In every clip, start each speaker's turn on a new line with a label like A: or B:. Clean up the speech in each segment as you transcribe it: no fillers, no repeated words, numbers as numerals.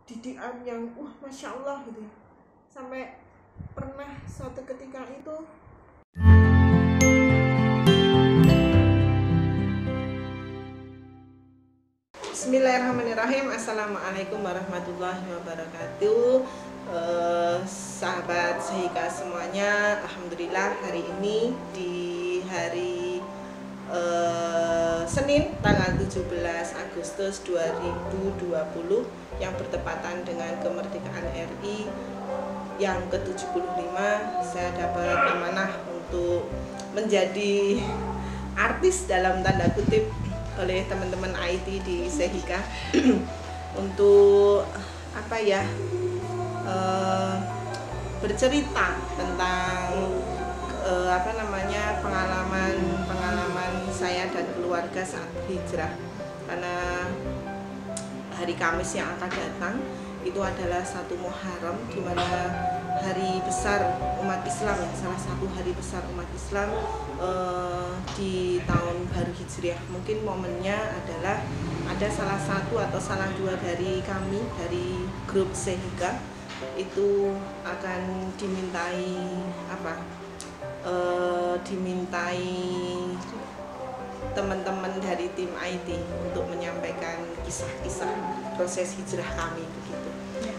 A: didikan yang masya Allah gitu ya. Sampai pernah suatu ketika itu Bismillahirrahmanirrahim. Assalamualaikum warahmatullahi wabarakatuh. Sahabat Sehika semuanya, alhamdulillah hari ini di hari Senin tanggal 17 Agustus 2020 yang bertepatan dengan kemerdekaan RI yang ke-75, saya dapat amanah untuk menjadi artis dalam tanda kutip oleh teman-teman IT di Sehika untuk bercerita tentang pengalaman saya dan keluarga saat hijrah, karena hari Kamis yang akan datang itu adalah 1 Muharram, di mana hari besar umat Islam, salah satu hari besar umat Islam di tahun baru Hijriah. Mungkin momennya adalah ada salah satu atau salah dua dari kami dari grup Sehika itu akan dimintai teman-teman dari tim IT untuk menyampaikan kisah-kisah proses hijrah kami begitu.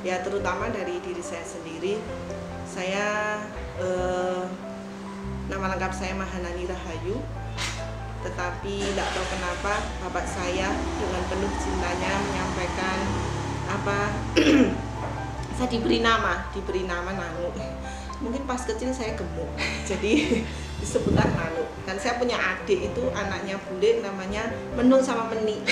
A: Ya, terutama dari diri saya sendiri. Saya nama lengkap saya Mahanani Rahayu, tetapi tidak tahu kenapa bapak saya dengan penuh cintanya menyampaikan saya diberi nama Nanu. Mungkin pas kecil saya gemuk, jadi disebutlah Nanu. Dan saya punya adik itu anaknya bule, namanya Menu sama Meni.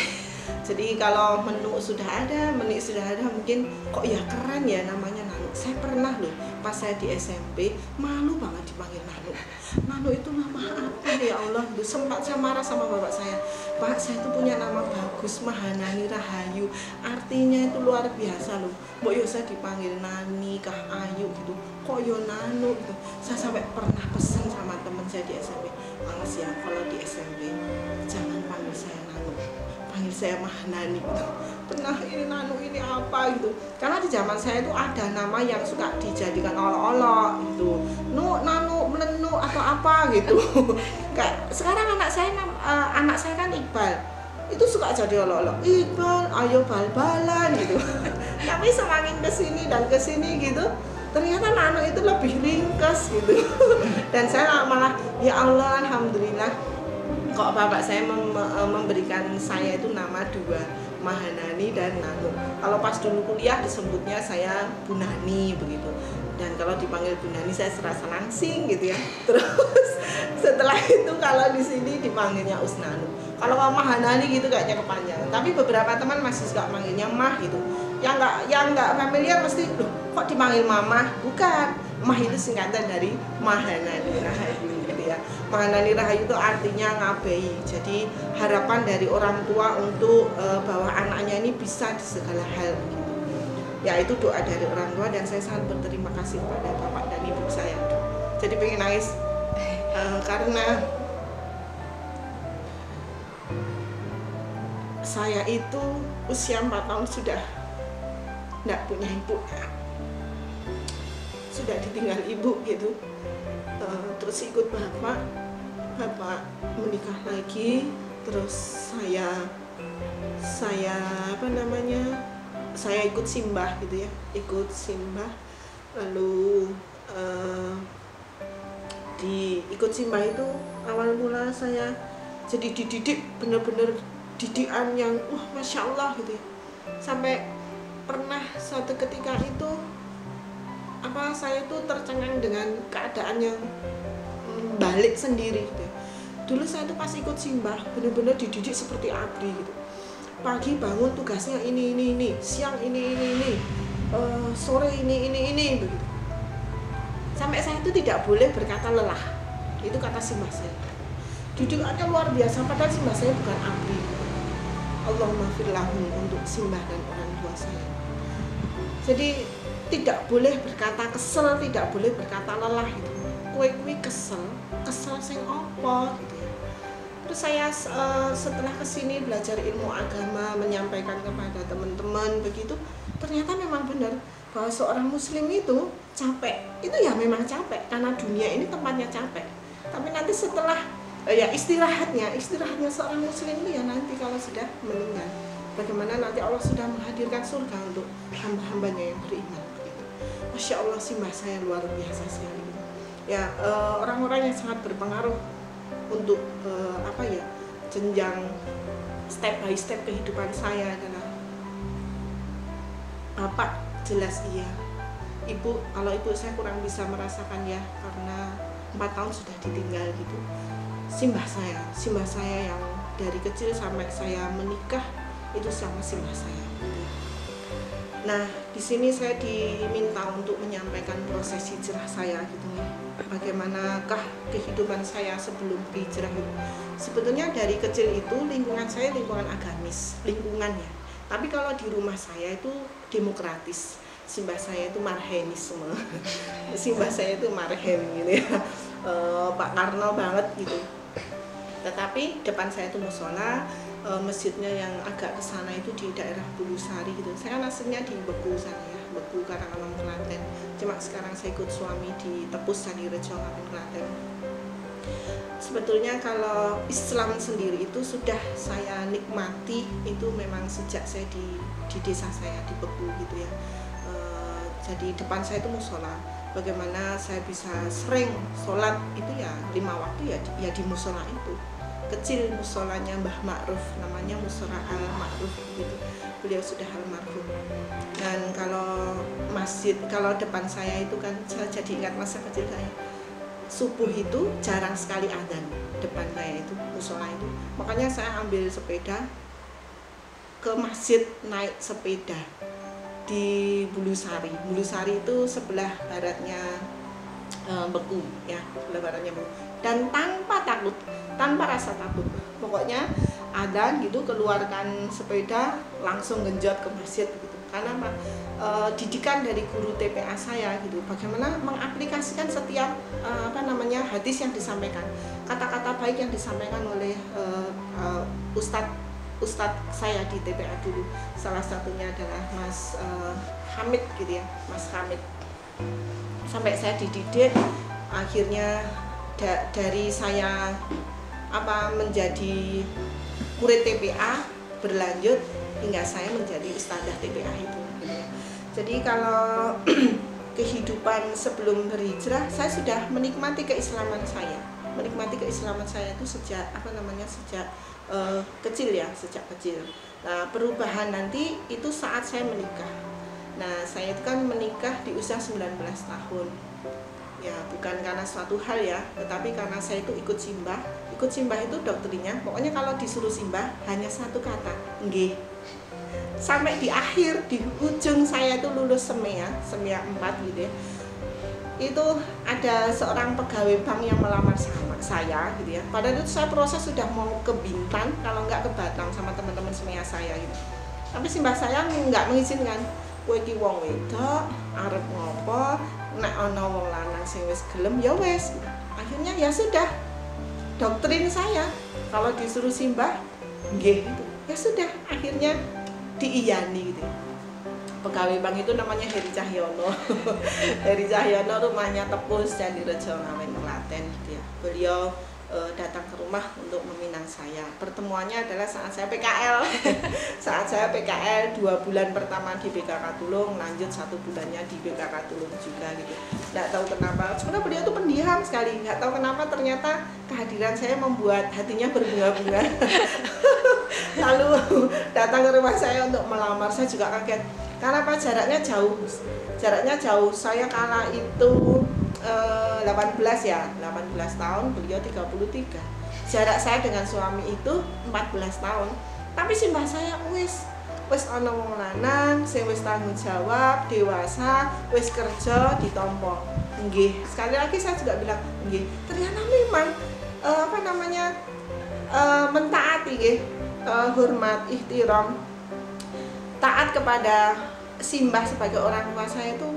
A: Jadi kalau Menu sudah ada, Meni sudah ada, mungkin kok ya keren ya namanya Nanu. Saya pernah loh pas saya di SMP malu banget dipanggil Nanu. Nanu itu nama apa ya Allah? Sempat saya marah sama bapak saya. Pak, saya itu punya nama bagus, Mahanani Rahayu. Artinya itu luar biasa loh. Mbok yo saya dipanggil Nani kah Ayu gitu. Kok yo Nanu gitu. Saya sampai pernah pesan sama teman saya di SMP. Awas ya kalau di SMP jangan panggil saya Nanu. Panggil saya Mahanani gitu. Pernah ini Nanu ini apa gitu. Karena di zaman saya itu ada nama yang suka dijadikan olok-olok gitu. Nanu, Melenu atau apa gitu. Kayak sekarang anak saya kan Iqbal. Itu suka jadi olok-olok. Iqbal, ayo bal-balan gitu. Tapi semakin kesini dan kesini gitu, ternyata Nanu itu lebih ringkas gitu. Dan saya malah ya Allah, alhamdulillah kok bapak saya memberikan saya itu nama dua, Mahanani dan Nanu. Kalau pas dulu kuliah disebutnya saya Bu Nani begitu. Dan kalau dipanggil Bu Nani saya serasa langsing gitu ya. Terus setelah itu kalau di sini dipanggilnya Usnanu. Kalau Mahanani gitu kayaknya kepanjangan. Tapi beberapa teman masih suka manggilnya Mah gitu. Yang nggak familiar mesti loh, kok dipanggil Mama? Bukan. Mah itu singkatan dari Mahanani Rahayu gitu ya. Mahanani Rahayu itu artinya ngabeyi. Jadi harapan dari orang tua untuk bahwa anaknya ini bisa di segala hal gitu. Ya, itu doa dari orang tua dan saya sangat berterima kasih kepada bapak dan ibu saya. Jadi pengen nangis karena saya itu usia 4 tahun sudah tidak punya ibu, sudah ditinggal ibu gitu. Terus ikut bapak menikah lagi, terus saya ikut simbah gitu ya, lalu ikut simbah itu awal mula saya jadi dididik bener-bener didikan yang masya Allah gitu ya. Sampai pernah suatu ketika itu saya itu tercengang dengan keadaan yang balik sendiri gitu ya. Dulu saya tuh pas ikut simbah bener-bener dididik seperti abdi gitu. Pagi bangun tugasnya ini, siang ini, sore ini begitu. Sampai saya itu tidak boleh berkata lelah. Itu kata simbah saya. Didikannya luar biasa, padahal simbah saya bukan abdi. Allahumma firlahum untuk simbah dan orang tua saya. Jadi tidak boleh berkata kesel, tidak boleh berkata lelah gitu. Kowe kesel sing apa gitu ya. Terus saya setelah kesini belajar ilmu agama, menyampaikan kepada teman-teman begitu, ternyata memang benar bahwa seorang muslim itu capek, itu ya memang capek karena dunia ini tempatnya capek. Tapi nanti setelah ya istirahatnya seorang muslim itu ya nanti kalau sudah meninggal, bagaimana nanti Allah sudah menghadirkan surga untuk hamba-hambanya yang beriman. Masya Allah, simbah saya luar biasa sekali. Ya, orang-orang yang sangat berpengaruh untuk jenjang step by step kehidupan saya adalah bapak, jelas iya. Ibu, kalau ibu saya kurang bisa merasakan ya, karena 4 tahun sudah ditinggal gitu. Simbah saya yang dari kecil sampai saya menikah itu sama simbah saya. Nah, di sini saya diminta untuk menyampaikan proses hijrah saya gitu nih. Bagaimanakah kehidupan saya sebelum hijrah itu? Sebetulnya dari kecil itu lingkungan saya lingkungan agamis, lingkungannya. Tapi kalau di rumah saya itu demokratis. Simbah saya itu marhenisme. Simbah saya itu marhen gitu ya. Pak Karno banget gitu. Tetapi depan saya itu musola, masjidnya yang agak ke sana itu di daerah Bulusari gitu. Saya kan aslinya di Beku sana ya, Beku Karanganom Klaten. Cuma sekarang saya ikut suami di Tepus Sanirejo Klaten. Sebetulnya kalau Islam sendiri itu sudah saya nikmati itu memang sejak saya di desa saya di Beku gitu ya. Jadi depan saya itu musola. Bagaimana saya bisa sering sholat itu ya 5 waktu ya di musola itu. Kecil musolanya Mbah Ma'ruf, namanya Musola Al Ma'ruf gitu. Beliau sudah almarhum. Dan kalau masjid, kalau depan saya itu kan saya jadi ingat masa kecil saya. Subuh itu jarang sekali adzan depan saya itu, musola itu. Makanya saya ambil sepeda ke masjid, naik sepeda di Bulusari. Bulusari itu sebelah baratnya Beku ya, sebelah baratnya Beku. Dan tanpa takut, tanpa rasa takut, pokoknya adzan gitu, keluarkan sepeda langsung genjot ke masjid gitu. Karena didikan dari guru TPA saya gitu, bagaimana mengaplikasikan setiap hadis yang disampaikan, kata-kata baik yang disampaikan oleh Ustadz saya di TPA dulu. Salah satunya adalah Mas Hamid gitu ya, Mas Hamid. Sampai saya dididik, akhirnya dari saya menjadi murid TPA berlanjut hingga saya menjadi ustadzah TPA itu. Jadi kalau kehidupan sebelum berhijrah, saya sudah menikmati keislaman saya. Menikmati keislaman saya itu sejak sejak kecil ya, sejak kecil. Nah, perubahan nanti itu saat saya menikah. Nah, saya itu kan menikah di usia 19 tahun. Ya, bukan karena suatu hal ya, tetapi karena saya itu ikut simbah. Ikut simbah itu doktrinnya, pokoknya kalau disuruh simbah hanya satu kata, nggih. Sampai di akhir, di ujung saya itu lulus semea 4 gitu ya. Itu ada seorang pegawai bank yang melamar sama saya gitu ya. Padahal itu saya proses sudah mau ke Bintan, kalau nggak ke Batam sama teman-teman semea saya gitu. Tapi simbah saya nggak mengizinkan. Kowe iki wong wedok, arep ngopo, nek ana wong lanang sing wis gelem ya wis. Akhirnya ya sudah. Doktrin saya kalau disuruh simbah nggih gitu. Ya sudah, akhirnya diiyani gitu. Pegawai bank itu namanya Heri Cahyono. Heri Cahyono rumahnya Tepus Sanirejo Klaten gitu ya. Beliau datang ke rumah untuk meminang saya. Pertemuannya adalah saat saya PKL. Saat saya PKL 2 bulan pertama di BKK Tulung, lanjut 1 bulannya di BKK Tulung juga gitu. Nggak tahu kenapa, sebenarnya beliau itu pendiam sekali. Nggak tahu kenapa ternyata kehadiran saya membuat hatinya berbunga-bunga. Lalu datang ke rumah saya untuk melamar, saya juga kaget. Karena apa? Jaraknya jauh. Jaraknya jauh. Saya kala itu 18 tahun, beliau 33. Jarak saya dengan suami itu 14 tahun. Tapi simbah saya wis ana wong lanang sing wis tanggung jawab, dewasa, wis kerja ditampa. Nggih. Sekali lagi saya juga bilang nggih. Ternyata memang mentaati nggih, hormat, ihtiram, taat kepada simbah sebagai orang tua saya itu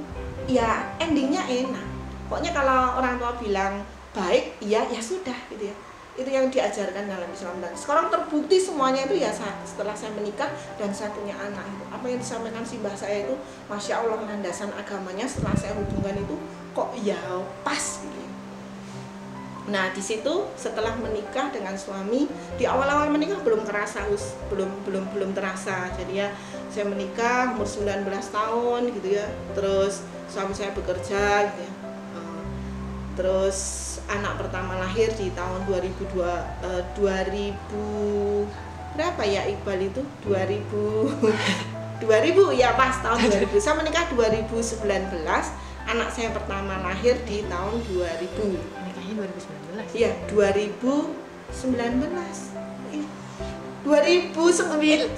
A: ya endingnya enak. Pokoknya kalau orang tua bilang baik, ya sudah gitu ya. Itu yang diajarkan dalam Islam, dan sekarang terbukti semuanya itu ya setelah saya menikah dan saya punya anak. Itu apa yang disampaikan si mbah saya itu, masya Allah, landasan agamanya setelah saya hubungan itu kok ya pas gitu. Nah di situ setelah menikah dengan suami, di awal-awal menikah belum kerasa, belum terasa. Jadi ya saya menikah umur 19 tahun gitu ya, terus suami saya bekerja gitu ya. Terus anak pertama lahir di tahun 2000 berapa ya Iqbal itu? 2000 ya pas tahun 2000. Saya menikah 2019, anak saya pertama lahir di tahun 2000.
B: Menikahnya 2019?
A: Iya, 2019. 1999.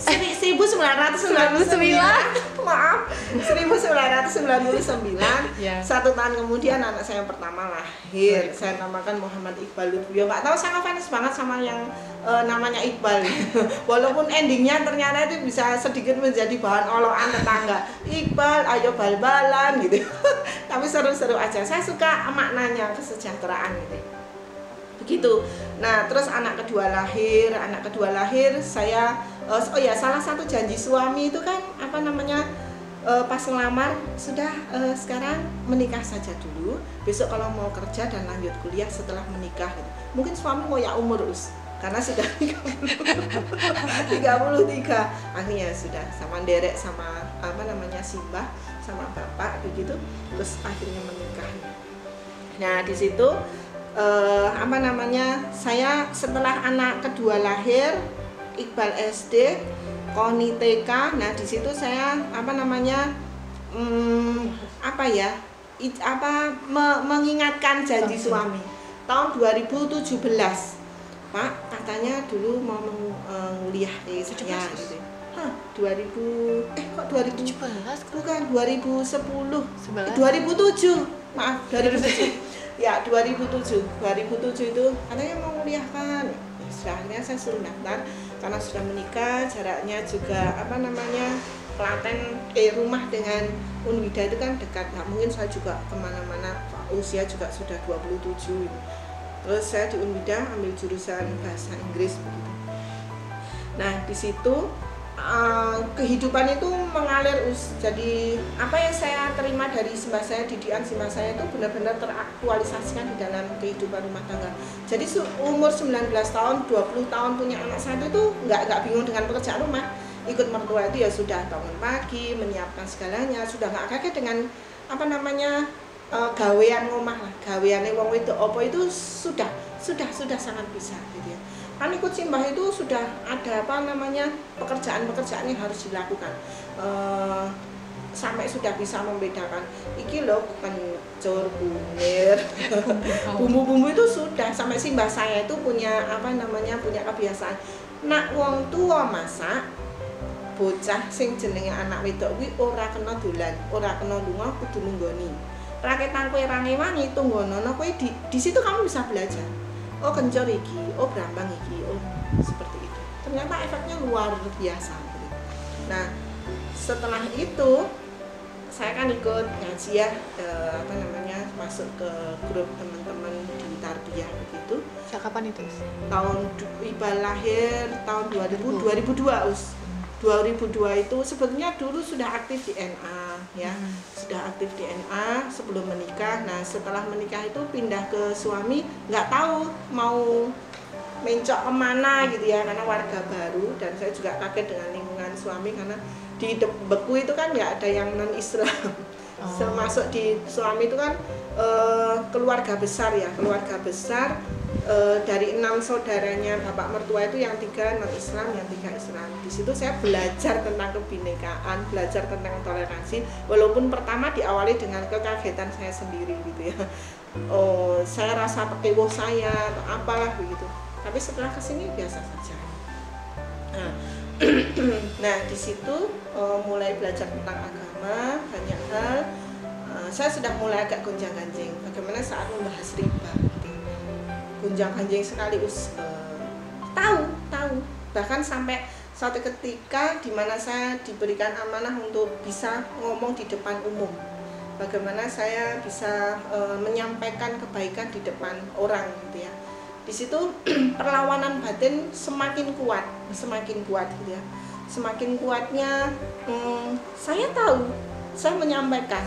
A: Maaf, 1999.
B: Yeah.
A: 1 tahun kemudian anak saya yang pertama lahir. Saya namakan Muhammad Iqbal Lutfio. Nggak tahu, saya ngefans banget sama yang namanya Iqbal. Walaupun endingnya ternyata itu bisa sedikit menjadi bahan olokan tetangga. Iqbal, ayo bal-balan gitu. Tapi seru-seru aja. Saya suka maknanya, kesejahteraan gitu. Begitu. Nah, terus anak kedua lahir, saya salah satu janji suami itu kan pas ngelamar sudah, sekarang menikah saja dulu, besok kalau mau kerja dan lanjut kuliah setelah menikah gitu. Mungkin suami mau ya umur karena sudah 33. Akhirnya sudah sama derek sama Simbah sama bapak begitu, terus akhirnya menikah. Nah, di situ saya setelah anak kedua lahir, Iqbal SD, Koni TK. Nah di situ saya mengingatkan janji suami tahun 2017. Pak, katanya dulu mau menguliah saya gitu. 2017? Bukan, 2010. 2007. Maaf, 2007. Ya 2007 itu katanya mau kuliahkan. Akhirnya saya suruh daftar karena sudah menikah, jaraknya juga Klaten rumah dengan Unwida itu kan dekat. Nggak mungkin saya juga kemana-mana, usia juga sudah 27. Terus saya di Unwida ambil jurusan bahasa Inggris begitu. Nah di situ kehidupan itu mengalir. Jadi apa yang saya terima dari simbah saya, didikan simbah saya itu benar-benar teraktualisasikan di dalam kehidupan rumah tangga. Jadi umur 19 tahun, 20 tahun punya anak satu itu nggak bingung dengan pekerjaan rumah. Ikut mertua itu ya sudah bangun pagi, menyiapkan segalanya, sudah nggak kaget dengan gawean ngomah lah, gaweane wong wedok apa itu sudah sangat bisa gitu ya. Kan ikut simbah itu sudah ada pekerjaan-pekerjaan yang harus dilakukan, sampai sudah bisa membedakan iki loh kencur, kunir, bumbu-bumbu itu sudah. Sampai simbah saya itu punya punya kebiasaan, nak wong tua masak, bocah sing jenenge anak wedok kuwi ora kena dolan, ora kena lunga, kudu nunggoni. Raketan kowe ra ngewangi tunggonono kowe di situ kamu bisa belajar. Oh kencur iki, oh brambang iki, oh seperti itu. Ternyata efeknya luar biasa. Nah setelah itu saya kan ikut ngaji ya, masuk ke grup teman-teman di Tarbiyah begitu.
B: Kapan itu?
A: Tahun Iqbal lahir tahun 2002 2002 itu sebetulnya dulu sudah aktif di NA ya, sudah aktif di NA sebelum menikah. Nah setelah menikah itu pindah ke suami, nggak tahu mau mencok kemana gitu ya, karena warga baru dan saya juga kaget dengan lingkungan suami karena di Beku itu kan nggak ada yang non Islam. Termasuk di suami itu kan keluarga besar ya, dari 6 saudaranya bapak mertua itu yang 3 non Islam, yang 3 Islam. Di situ saya belajar tentang kebinekaan, belajar tentang toleransi, walaupun pertama diawali dengan kekagetan saya sendiri gitu ya. Oh, saya rasa pekewoh saya atau apalah begitu. Tapi setelah kesini biasa saja. Nah di situ mulai belajar tentang agama, banyak hal. Saya sudah mulai agak gonjang-ganjing bagaimana saat membahas riba. Gonjang-ganjing sekali tahu bahkan sampai suatu ketika di mana saya diberikan amanah untuk bisa ngomong di depan umum, bagaimana saya bisa menyampaikan kebaikan di depan orang gitu ya. di situ perlawanan batin semakin kuat gitu ya. Semakin kuatnya saya tahu saya menyampaikan,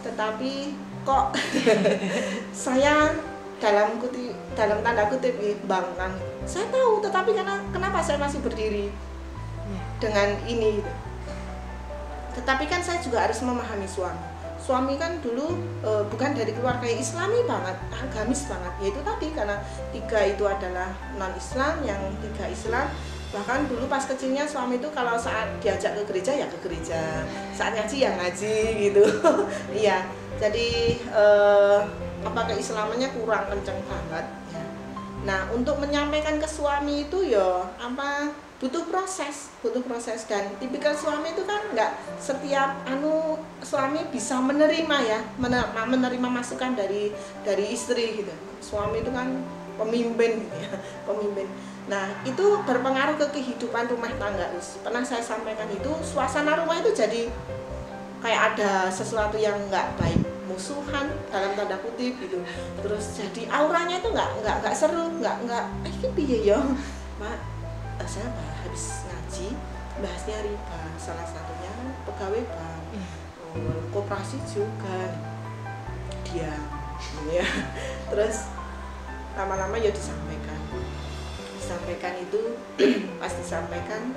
A: tetapi kok saya dalam tanda kutip bangkang. Saya tahu, tetapi kenapa saya masih berdiri dengan ini gitu. Tetapi kan saya juga harus memahami suami kan dulu bukan dari keluarga yang Islami banget, agamis banget. Yaitu tadi karena 3 itu adalah non Islam, yang 3 Islam. Bahkan dulu pas kecilnya suami itu kalau saat diajak ke gereja ya ke gereja, saat ngaji ya ngaji gitu. Iya, jadi keislamannya kurang kenceng banget ya. Nah, untuk menyampaikan ke suami itu ya butuh proses, dan tipikal suami itu kan nggak setiap suami bisa menerima ya, menerima masukan dari istri gitu. Suami itu kan pemimpin gitu ya, pemimpin. Nah, itu berpengaruh ke kehidupan rumah tangga. Pernah saya sampaikan itu, suasana rumah itu jadi kayak ada sesuatu yang nggak baik, musuhan dalam tanda kutip gitu. Terus jadi auranya itu nggak seru, nggak ini piye ya, Mak. Saya habis ngaji bahasnya riba, salah satunya pegawai bank, koperasi juga dia ya. Terus lama-lama ya disampaikan itu pas disampaikan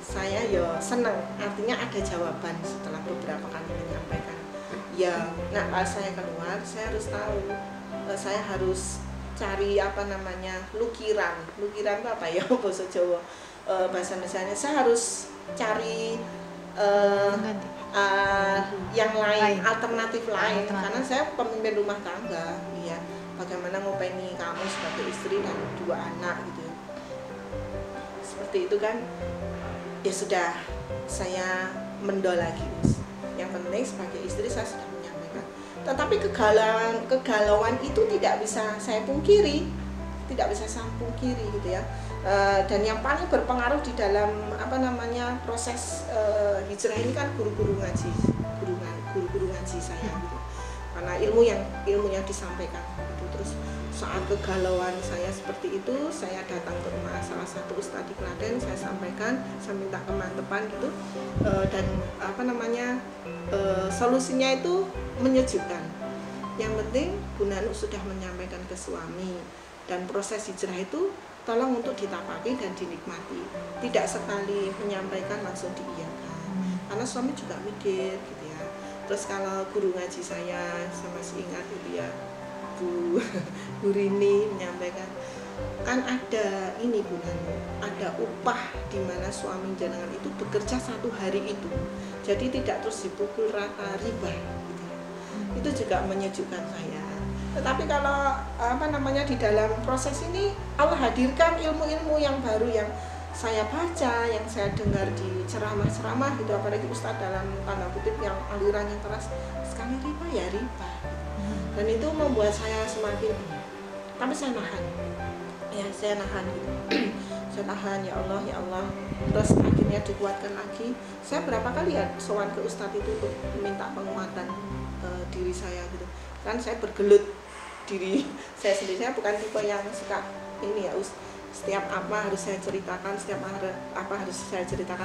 A: saya ya senang, artinya ada jawaban setelah beberapa kali menyampaikan ya. Nah, pas saya keluar saya harus tahu, saya harus cari lukiran itu apa ya bahasa Jawa, bahasa Indonesianya saya harus cari yang lain, alternatif lain, karena saya pemimpin rumah tangga ya. Bagaimana ngopeni kamu sebagai istri dan 2 anak gitu, seperti itu kan. Ya sudah, saya mendol lagi. Yang penting sebagai istri saya sudah menyampaikan, tetapi kegalauan itu tidak bisa saya pungkiri gitu ya. Dan yang paling berpengaruh di dalam proses hijrah ini kan guru-guru ngaji saya gitu. Karena ilmu yang disampaikan gitu. Terus saat kegalauan saya seperti itu, saya datang ke rumah salah satu ustadz di Klaten, saya sampaikan, saya minta kemantepan gitu, dan solusinya itu menyejukkan. Yang penting Bu Nanu sudah menyampaikan ke suami, dan proses hijrah itu tolong untuk ditapaki dan dinikmati, tidak sekali menyampaikan langsung diiyakan, karena suami juga mikir gitu ya. Terus kalau guru ngaji saya masih ingat itu ya, Bu Rini menyampaikan, kan ada ini Bu Nanu, ada upah di mana suami jenengan itu bekerja 1 hari itu, jadi tidak terus dipukul rata riba gitu. Itu juga menyejukkan saya. Tetapi kalau di dalam proses ini Allah hadirkan ilmu-ilmu yang baru yang saya baca, yang saya dengar di ceramah-ceramah gitu, apalagi ustadz dalam tanda kutip yang aliran yang keras, sekali riba ya riba. Dan itu membuat saya semakin, tapi saya nahan gitu. Saya tahan, ya Allah. Terus akhirnya dikuatkan lagi. Saya berapa kali ya sowan ke ustadz itu untuk minta penguatan diri saya gitu. Kan saya bergelut diri saya sendiri. Saya bukan tipe yang suka ini ya, setiap apa harus saya ceritakan,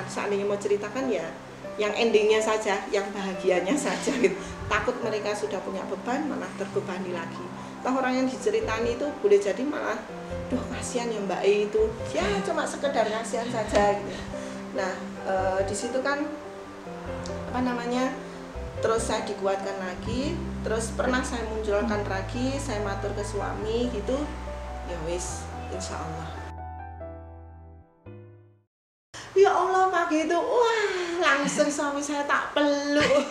A: seandainya mau ceritakan ya yang endingnya saja, yang bahagianya saja gitu. Takut mereka sudah punya beban malah terbebani lagi. Orang yang diceritani itu boleh jadi malah kasihan ya Mbak E itu, ya cuma sekedar kasihan saja gitu. Nah, di situ kan terus saya dikuatkan lagi. Terus pernah saya munculkan lagi, saya matur ke suami gitu, ya wis, insya Allah. Ya Allah pagi itu, wah langsung suami saya tak peluk.